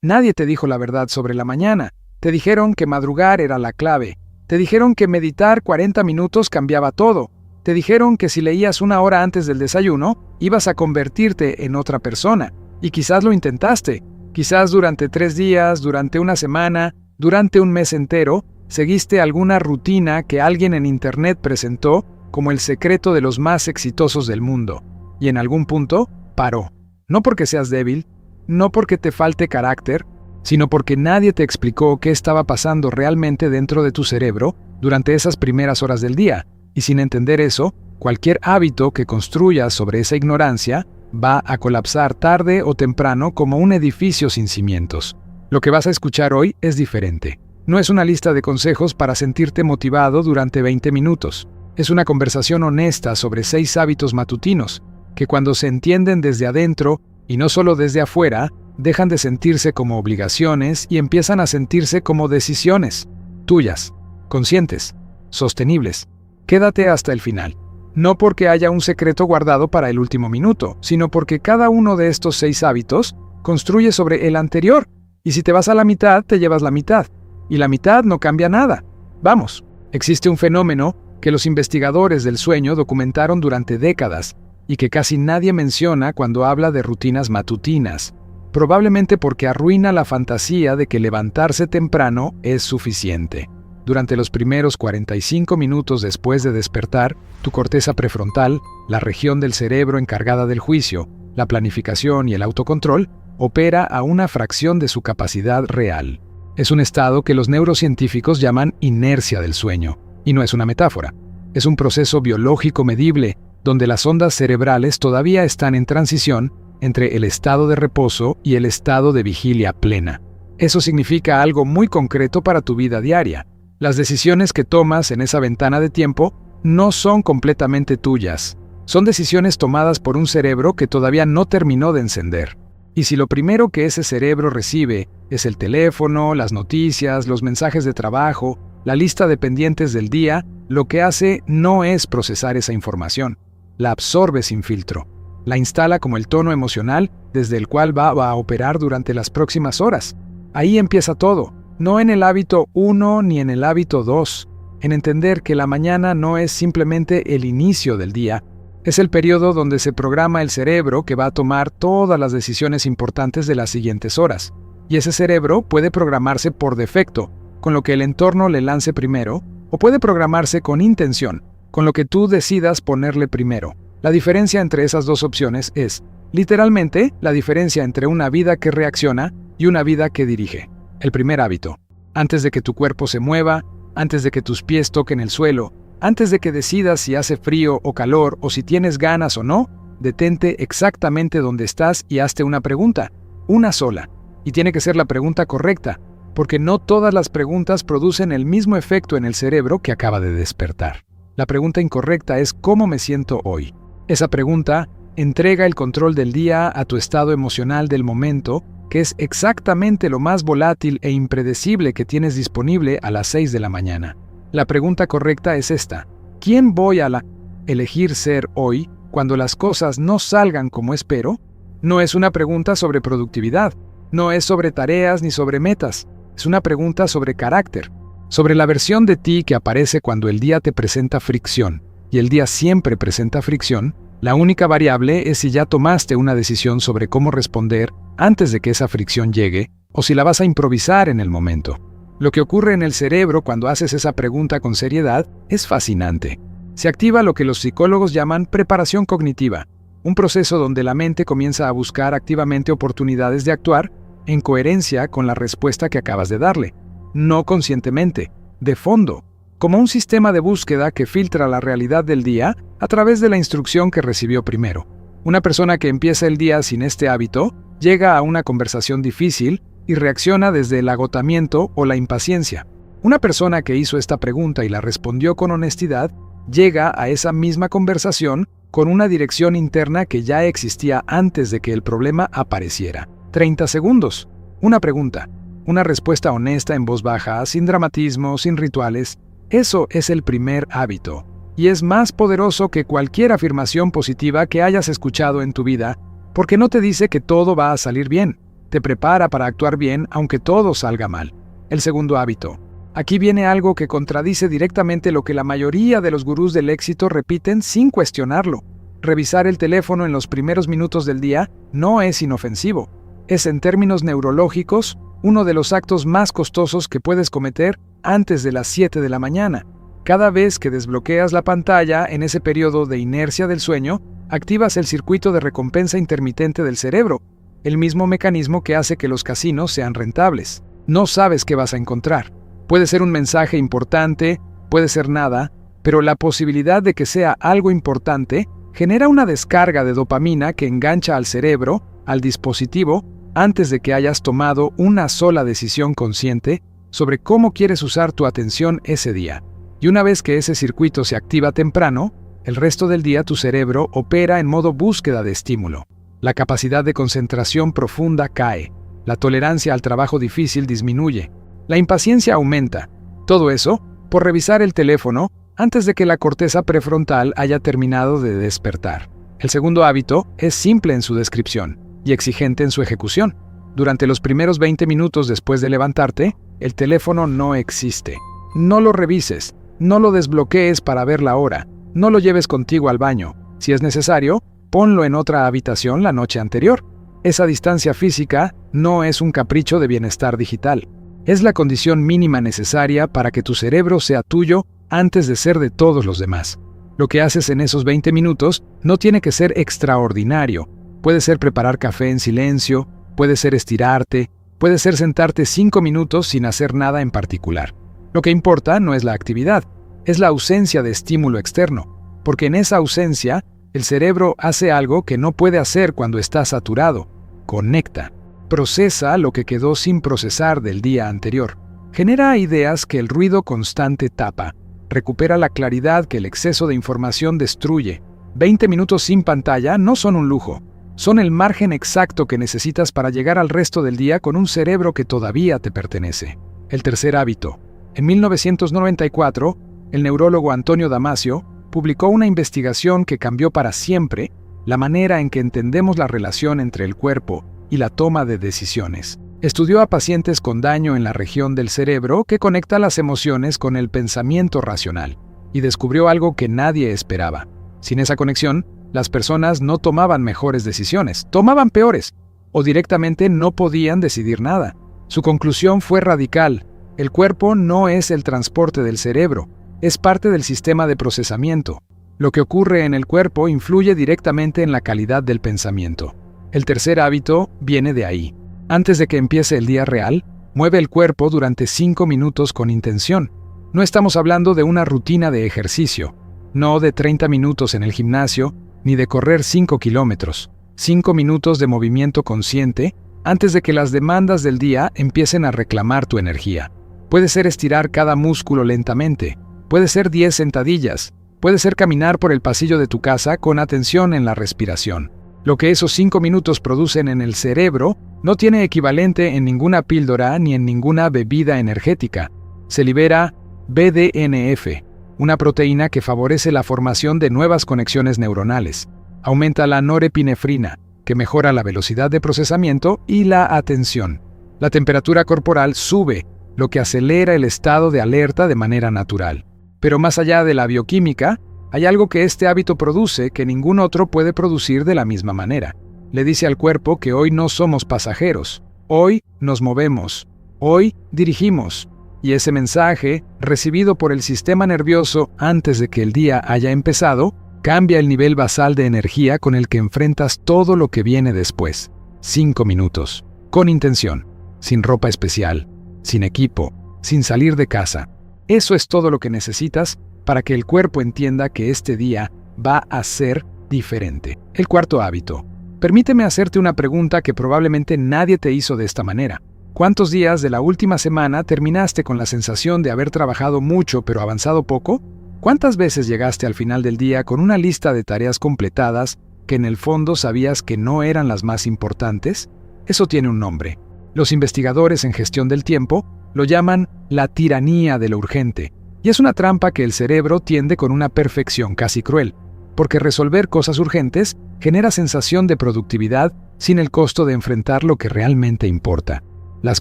Nadie te dijo la verdad sobre la mañana. Te dijeron que madrugar era la clave. Te dijeron que meditar 40 minutos cambiaba todo. Te dijeron que si leías 1 hora antes del desayuno, ibas a convertirte en otra persona. Y quizás lo intentaste. Quizás durante 3 días, durante una semana, durante un mes entero, seguiste alguna rutina que alguien en Internet presentó como el secreto de los más exitosos del mundo. Y en algún punto, paró. No porque seas débil, no porque te falte carácter, sino porque nadie te explicó qué estaba pasando realmente dentro de tu cerebro durante esas primeras horas del día. Y sin entender eso, cualquier hábito que construyas sobre esa ignorancia va a colapsar tarde o temprano como un edificio sin cimientos. Lo que vas a escuchar hoy es diferente. No es una lista de consejos para sentirte motivado durante 20 minutos. Es una conversación honesta sobre 6 hábitos matutinos, que cuando se entienden desde adentro y no solo desde afuera, dejan de sentirse como obligaciones y empiezan a sentirse como decisiones, tuyas, conscientes, sostenibles. Quédate hasta el final. No porque haya un secreto guardado para el último minuto, sino porque cada uno de estos 6 hábitos construye sobre el anterior, y si te vas a la mitad, te llevas la mitad, y la mitad no cambia nada. Vamos, existe un fenómeno que los investigadores del sueño documentaron durante décadas, y que casi nadie menciona cuando habla de rutinas matutinas, probablemente porque arruina la fantasía de que levantarse temprano es suficiente. Durante los primeros 45 minutos después de despertar, tu corteza prefrontal, la región del cerebro encargada del juicio, la planificación y el autocontrol, opera a una fracción de su capacidad real. Es un estado que los neurocientíficos llaman inercia del sueño, y no es una metáfora. Es un proceso biológico medible, donde las ondas cerebrales todavía están en transición entre el estado de reposo y el estado de vigilia plena. Eso significa algo muy concreto para tu vida diaria. Las decisiones que tomas en esa ventana de tiempo no son completamente tuyas. Son decisiones tomadas por un cerebro que todavía no terminó de encender. Y si lo primero que ese cerebro recibe es el teléfono, las noticias, los mensajes de trabajo, la lista de pendientes del día, lo que hace no es procesar esa información. La absorbe sin filtro. La instala como el tono emocional desde el cual va a operar durante las próximas horas. Ahí empieza todo, no en el hábito 1 ni en el hábito 2, en entender que la mañana no es simplemente el inicio del día, es el periodo donde se programa el cerebro que va a tomar todas las decisiones importantes de las siguientes horas. Y ese cerebro puede programarse por defecto, con lo que el entorno le lance primero, o puede programarse con intención, con lo que tú decidas ponerle primero. La diferencia entre esas dos opciones es, literalmente, la diferencia entre una vida que reacciona y una vida que dirige. El primer hábito. Antes de que tu cuerpo se mueva, antes de que tus pies toquen el suelo, antes de que decidas si hace frío o calor o si tienes ganas o no, detente exactamente donde estás y hazte una pregunta, una sola. Y tiene que ser la pregunta correcta, porque no todas las preguntas producen el mismo efecto en el cerebro que acaba de despertar. La pregunta incorrecta es ¿cómo me siento hoy? Esa pregunta entrega el control del día a tu estado emocional del momento, que es exactamente lo más volátil e impredecible que tienes disponible a las 6 de la mañana. La pregunta correcta es esta: ¿quién voy a elegir ser hoy cuando las cosas no salgan como espero? No es una pregunta sobre productividad, no es sobre tareas ni sobre metas, es una pregunta sobre carácter, sobre la versión de ti que aparece cuando el día te presenta fricción, y el día siempre presenta fricción. La única variable es si ya tomaste una decisión sobre cómo responder antes de que esa fricción llegue, o si la vas a improvisar en el momento. Lo que ocurre en el cerebro cuando haces esa pregunta con seriedad es fascinante. Se activa lo que los psicólogos llaman preparación cognitiva, un proceso donde la mente comienza a buscar activamente oportunidades de actuar en coherencia con la respuesta que acabas de darle, no conscientemente, de fondo, como un sistema de búsqueda que filtra la realidad del día a través de la instrucción que recibió primero. Una persona que empieza el día sin este hábito llega a una conversación difícil y reacciona desde el agotamiento o la impaciencia. Una persona que hizo esta pregunta y la respondió con honestidad llega a esa misma conversación con una dirección interna que ya existía antes de que el problema apareciera. 30 segundos. Una pregunta. Una respuesta honesta en voz baja, sin dramatismo, sin rituales. Eso es el primer hábito. Y es más poderoso que cualquier afirmación positiva que hayas escuchado en tu vida, porque no te dice que todo va a salir bien. Te prepara para actuar bien aunque todo salga mal. El segundo hábito. Aquí viene algo que contradice directamente lo que la mayoría de los gurús del éxito repiten sin cuestionarlo. Revisar el teléfono en los primeros minutos del día no es inofensivo. Es, en términos neurológicos, uno de los actos más costosos que puedes cometer antes de las 7 de la mañana. Cada vez que desbloqueas la pantalla en ese periodo de inercia del sueño, activas el circuito de recompensa intermitente del cerebro, el mismo mecanismo que hace que los casinos sean rentables. No sabes qué vas a encontrar. Puede ser un mensaje importante, puede ser nada, pero la posibilidad de que sea algo importante genera una descarga de dopamina que engancha al cerebro, al dispositivo, antes de que hayas tomado una sola decisión consciente sobre cómo quieres usar tu atención ese día. Y una vez que ese circuito se activa temprano, el resto del día tu cerebro opera en modo búsqueda de estímulo. La capacidad de concentración profunda cae, la tolerancia al trabajo difícil disminuye, la impaciencia aumenta. Todo eso por revisar el teléfono antes de que la corteza prefrontal haya terminado de despertar. El segundo hábito es simple en su descripción y exigente en su ejecución. Durante los primeros 20 minutos después de levantarte, el teléfono no existe. No lo revises, no lo desbloquees para ver la hora, no lo lleves contigo al baño. Si es necesario, ponlo en otra habitación la noche anterior. Esa distancia física no es un capricho de bienestar digital. Es la condición mínima necesaria para que tu cerebro sea tuyo antes de ser de todos los demás. Lo que haces en esos 20 minutos no tiene que ser extraordinario. Puede ser preparar café en silencio, puede ser estirarte, puede ser sentarte 5 minutos sin hacer nada en particular. Lo que importa no es la actividad, es la ausencia de estímulo externo, porque en esa ausencia, el cerebro hace algo que no puede hacer cuando está saturado: conecta. Procesa lo que quedó sin procesar del día anterior. Genera ideas que el ruido constante tapa. Recupera la claridad que el exceso de información destruye. 20 minutos sin pantalla no son un lujo. Son el margen exacto que necesitas para llegar al resto del día con un cerebro que todavía te pertenece. El tercer hábito. En 1994, el neurólogo Antonio Damasio publicó una investigación que cambió para siempre la manera en que entendemos la relación entre el cuerpo y la toma de decisiones. Estudió a pacientes con daño en la región del cerebro que conecta las emociones con el pensamiento racional y descubrió algo que nadie esperaba. Sin esa conexión, las personas no tomaban mejores decisiones, tomaban peores, o directamente no podían decidir nada. Su conclusión fue radical: el cuerpo no es el transporte del cerebro, es parte del sistema de procesamiento. Lo que ocurre en el cuerpo influye directamente en la calidad del pensamiento. El tercer hábito viene de ahí. Antes de que empiece el día real, mueve el cuerpo durante 5 minutos con intención. No estamos hablando de una rutina de ejercicio, no de 30 minutos en el gimnasio, ni de correr 5 kilómetros. 5 minutos de movimiento consciente antes de que las demandas del día empiecen a reclamar tu energía. Puede ser estirar cada músculo lentamente, puede ser 10 sentadillas, puede ser caminar por el pasillo de tu casa con atención en la respiración. Lo que esos 5 minutos producen en el cerebro no tiene equivalente en ninguna píldora ni en ninguna bebida energética. Se libera BDNF, una proteína que favorece la formación de nuevas conexiones neuronales. Aumenta la norepinefrina, que mejora la velocidad de procesamiento y la atención. La temperatura corporal sube, lo que acelera el estado de alerta de manera natural. Pero más allá de la bioquímica, hay algo que este hábito produce que ningún otro puede producir de la misma manera. Le dice al cuerpo que hoy no somos pasajeros, hoy nos movemos, hoy dirigimos. Y ese mensaje, recibido por el sistema nervioso antes de que el día haya empezado, cambia el nivel basal de energía con el que enfrentas todo lo que viene después. 5 minutos, con intención, sin ropa especial, sin equipo, sin salir de casa. Eso es todo lo que necesitas para que el cuerpo entienda que este día va a ser diferente. El cuarto hábito. Permíteme hacerte una pregunta que probablemente nadie te hizo de esta manera. ¿Cuántos días de la última semana terminaste con la sensación de haber trabajado mucho pero avanzado poco? ¿Cuántas veces llegaste al final del día con una lista de tareas completadas que en el fondo sabías que no eran las más importantes? Eso tiene un nombre. Los investigadores en gestión del tiempo lo llaman la tiranía de lo urgente. Y es una trampa que el cerebro tiende con una perfección casi cruel, porque resolver cosas urgentes genera sensación de productividad sin el costo de enfrentar lo que realmente importa. Las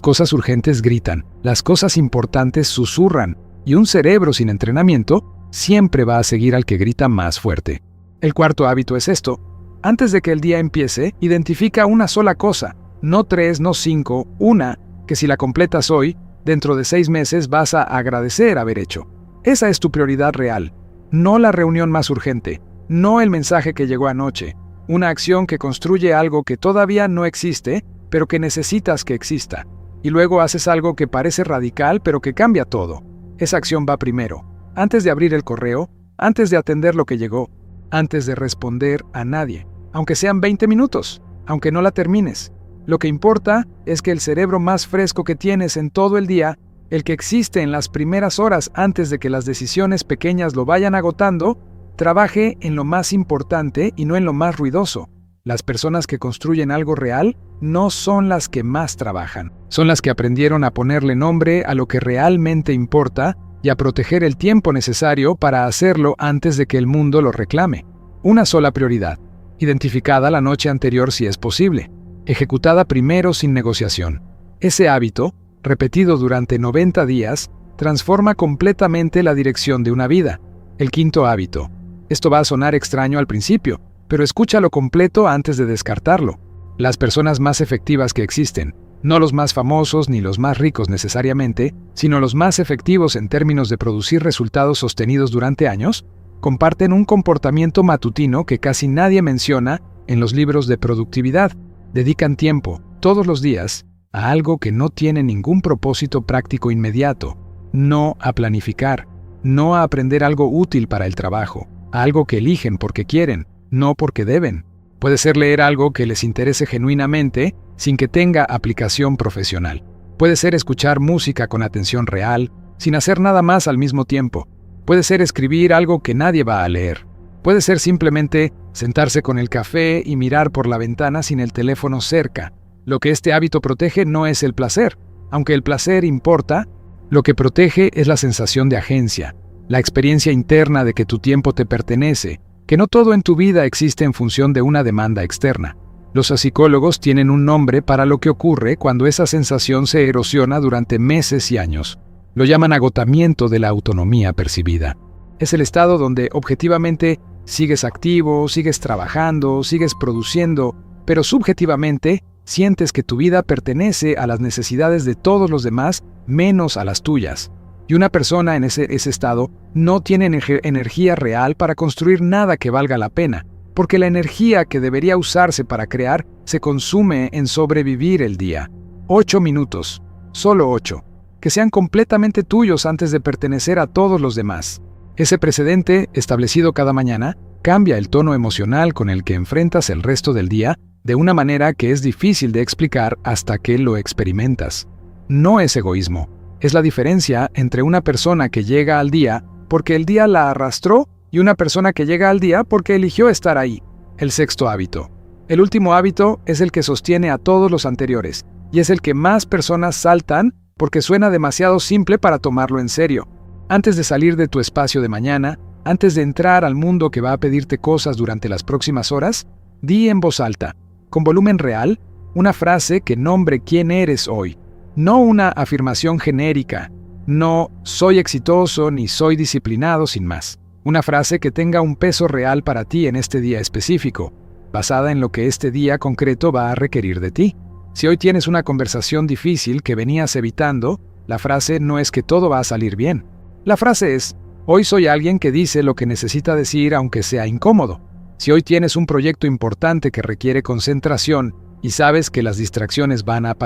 cosas urgentes gritan, las cosas importantes susurran, y un cerebro sin entrenamiento siempre va a seguir al que grita más fuerte. El cuarto hábito es esto: antes de que el día empiece, identifica una sola cosa, no 3, no 5, una, que si la completas hoy, dentro de 6 meses vas a agradecer haber hecho. Esa es tu prioridad real, no la reunión más urgente, no el mensaje que llegó anoche, una acción que construye algo que todavía no existe, pero que necesitas que exista. Y luego haces algo que parece radical, pero que cambia todo. Esa acción va primero, antes de abrir el correo, antes de atender lo que llegó, antes de responder a nadie, aunque sean 20 minutos, aunque no la termines. Lo que importa es que el cerebro más fresco que tienes en todo el día, el que existe en las primeras horas antes de que las decisiones pequeñas lo vayan agotando, trabaje en lo más importante y no en lo más ruidoso. Las personas que construyen algo real no son las que más trabajan, son las que aprendieron a ponerle nombre a lo que realmente importa y a proteger el tiempo necesario para hacerlo antes de que el mundo lo reclame. Una sola prioridad, identificada la noche anterior si es posible, ejecutada primero sin negociación. Ese hábito, repetido durante 90 días, transforma completamente la dirección de una vida. El quinto hábito. Esto va a sonar extraño al principio, pero escúchalo completo antes de descartarlo. Las personas más efectivas que existen, no los más famosos ni los más ricos necesariamente, sino los más efectivos en términos de producir resultados sostenidos durante años, comparten un comportamiento matutino que casi nadie menciona en los libros de productividad. Dedican tiempo, todos los días, a algo que no tiene ningún propósito práctico inmediato, no a planificar, no a aprender algo útil para el trabajo, a algo que eligen porque quieren, no porque deben. Puede ser leer algo que les interese genuinamente sin que tenga aplicación profesional. Puede ser escuchar música con atención real, sin hacer nada más al mismo tiempo. Puede ser escribir algo que nadie va a leer. Puede ser simplemente sentarse con el café y mirar por la ventana sin el teléfono cerca. Lo que este hábito protege no es el placer. Aunque el placer importa, lo que protege es la sensación de agencia, la experiencia interna de que tu tiempo te pertenece, que no todo en tu vida existe en función de una demanda externa. Los psicólogos tienen un nombre para lo que ocurre cuando esa sensación se erosiona durante meses y años. Lo llaman agotamiento de la autonomía percibida. Es el estado donde objetivamente sigues activo, sigues trabajando, sigues produciendo, pero subjetivamente sientes que tu vida pertenece a las necesidades de todos los demás menos a las tuyas. Y una persona en ese estado no tiene energía real para construir nada que valga la pena, porque la energía que debería usarse para crear se consume en sobrevivir el día. 8 minutos, solo 8, que sean completamente tuyos antes de pertenecer a todos los demás. Ese precedente, establecido cada mañana, cambia el tono emocional con el que enfrentas el resto del día de una manera que es difícil de explicar hasta que lo experimentas. No es egoísmo. Es la diferencia entre una persona que llega al día porque el día la arrastró y una persona que llega al día porque eligió estar ahí. El sexto hábito. El último hábito es el que sostiene a todos los anteriores y es el que más personas saltan porque suena demasiado simple para tomarlo en serio. Antes de salir de tu espacio de mañana, antes de entrar al mundo que va a pedirte cosas durante las próximas horas, di en voz alta, con volumen real, una frase que nombre quién eres hoy. No una afirmación genérica, no soy exitoso ni soy disciplinado sin más. Una frase que tenga un peso real para ti en este día específico, basada en lo que este día concreto va a requerir de ti. Si hoy tienes una conversación difícil que venías evitando, la frase no es que todo va a salir bien. La frase es, hoy soy alguien que dice lo que necesita decir aunque sea incómodo. Si hoy tienes un proyecto importante que requiere concentración y sabes que las distracciones van a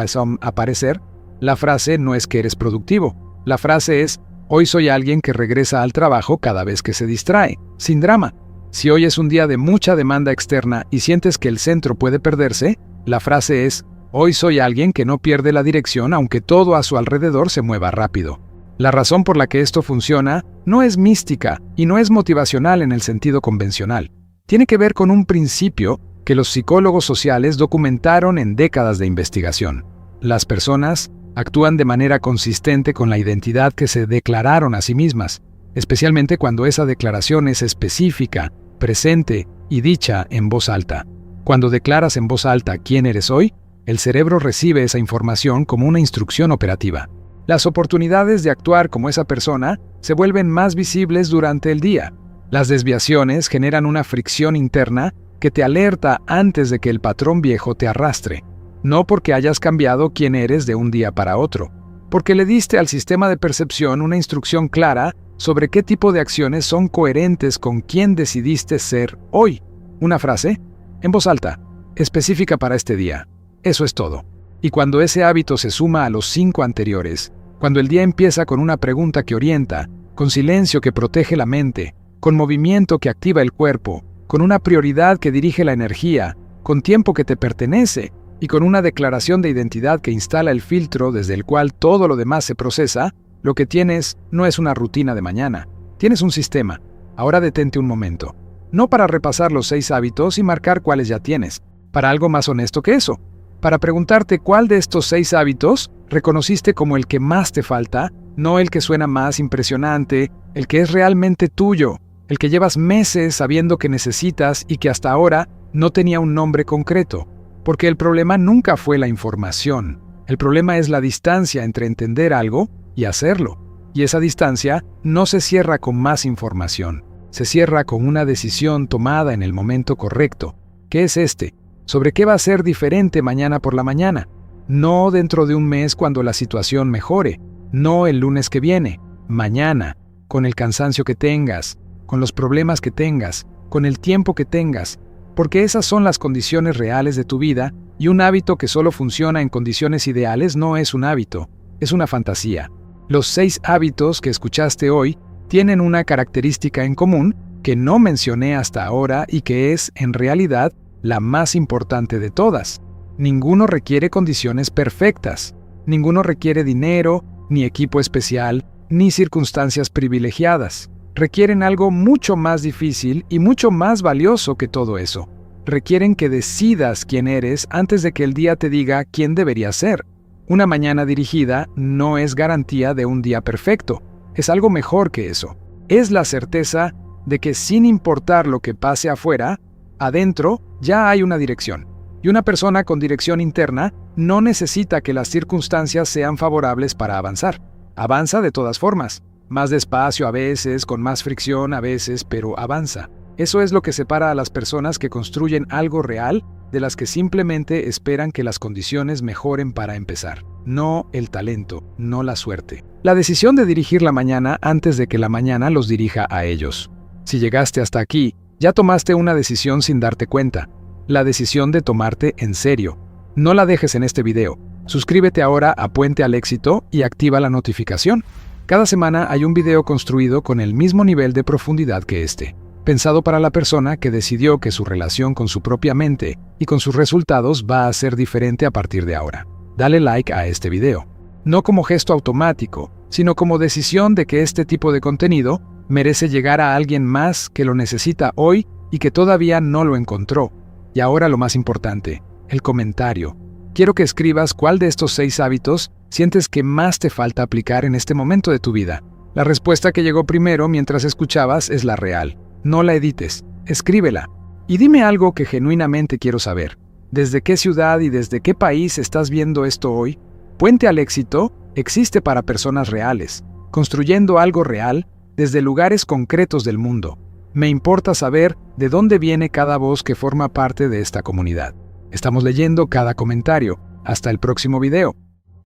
aparecer, la frase no es que eres productivo. La frase es, hoy soy alguien que regresa al trabajo cada vez que se distrae, sin drama. Si hoy es un día de mucha demanda externa y sientes que el centro puede perderse, la frase es, hoy soy alguien que no pierde la dirección aunque todo a su alrededor se mueva rápido. La razón por la que esto funciona no es mística y no es motivacional en el sentido convencional. Tiene que ver con un principio que los psicólogos sociales documentaron en décadas de investigación. Las personas actúan de manera consistente con la identidad que se declararon a sí mismas, especialmente cuando esa declaración es específica, presente y dicha en voz alta. Cuando declaras en voz alta quién eres hoy, el cerebro recibe esa información como una instrucción operativa. Las oportunidades de actuar como esa persona se vuelven más visibles durante el día. Las desviaciones generan una fricción interna que te alerta antes de que el patrón viejo te arrastre. No porque hayas cambiado quién eres de un día para otro, porque le diste al sistema de percepción una instrucción clara sobre qué tipo de acciones son coherentes con quién decidiste ser hoy. Una frase, en voz alta, específica para este día. Eso es todo. Y cuando ese hábito se suma a los 5 anteriores, cuando el día empieza con una pregunta que orienta, con silencio que protege la mente, con movimiento que activa el cuerpo, con una prioridad que dirige la energía, con tiempo que te pertenece y con una declaración de identidad que instala el filtro desde el cual todo lo demás se procesa, lo que tienes no es una rutina de mañana. Tienes un sistema. Ahora detente un momento. No para repasar los 6 hábitos y marcar cuáles ya tienes, para algo más honesto que eso. Para preguntarte cuál de estos 6 hábitos reconociste como el que más te falta, no el que suena más impresionante, el que es realmente tuyo, el que llevas meses sabiendo que necesitas y que hasta ahora no tenía un nombre concreto. Porque el problema nunca fue la información. El problema es la distancia entre entender algo y hacerlo. Y esa distancia no se cierra con más información. Se cierra con una decisión tomada en el momento correcto. ¿Qué es este? ¿Sobre qué va a ser diferente mañana por la mañana? No dentro de un mes cuando la situación mejore. No el lunes que viene. Mañana. Con el cansancio que tengas. Con los problemas que tengas. Con el tiempo que tengas. Porque esas son las condiciones reales de tu vida y un hábito que solo funciona en condiciones ideales no es un hábito. Es una fantasía. Los 6 hábitos que escuchaste hoy tienen una característica en común que no mencioné hasta ahora y que es, en realidad, la más importante de todas. Ninguno requiere condiciones perfectas. Ninguno requiere dinero, ni equipo especial, ni circunstancias privilegiadas. Requieren algo mucho más difícil y mucho más valioso que todo eso. Requieren que decidas quién eres antes de que el día te diga quién deberías ser. Una mañana dirigida no es garantía de un día perfecto. Es algo mejor que eso. Es la certeza de que sin importar lo que pase afuera, adentro ya hay una dirección. Y una persona con dirección interna no necesita que las circunstancias sean favorables para avanzar. Avanza de todas formas. Más despacio a veces, con más fricción a veces, pero avanza. Eso es lo que separa a las personas que construyen algo real de las que simplemente esperan que las condiciones mejoren para empezar. No el talento, no la suerte. La decisión de dirigir la mañana antes de que la mañana los dirija a ellos. Si llegaste hasta aquí, ya tomaste una decisión sin darte cuenta. La decisión de tomarte en serio. No la dejes en este video. Suscríbete ahora a Puente al Éxito y activa la notificación. Cada semana hay un video construido con el mismo nivel de profundidad que este, pensado para la persona que decidió que su relación con su propia mente y con sus resultados va a ser diferente a partir de ahora. Dale like a este video, no como gesto automático, sino como decisión de que este tipo de contenido merece llegar a alguien más que lo necesita hoy y que todavía no lo encontró. Y ahora lo más importante, el comentario. Quiero que escribas cuál de estos 6 hábitos sientes que más te falta aplicar en este momento de tu vida. La respuesta que llegó primero mientras escuchabas es la real. No la edites, escríbela. Y dime algo que genuinamente quiero saber. ¿Desde qué ciudad y desde qué país estás viendo esto hoy? Puente al Éxito existe para personas reales, construyendo algo real desde lugares concretos del mundo. Me importa saber de dónde viene cada voz que forma parte de esta comunidad. Estamos leyendo cada comentario. Hasta el próximo video.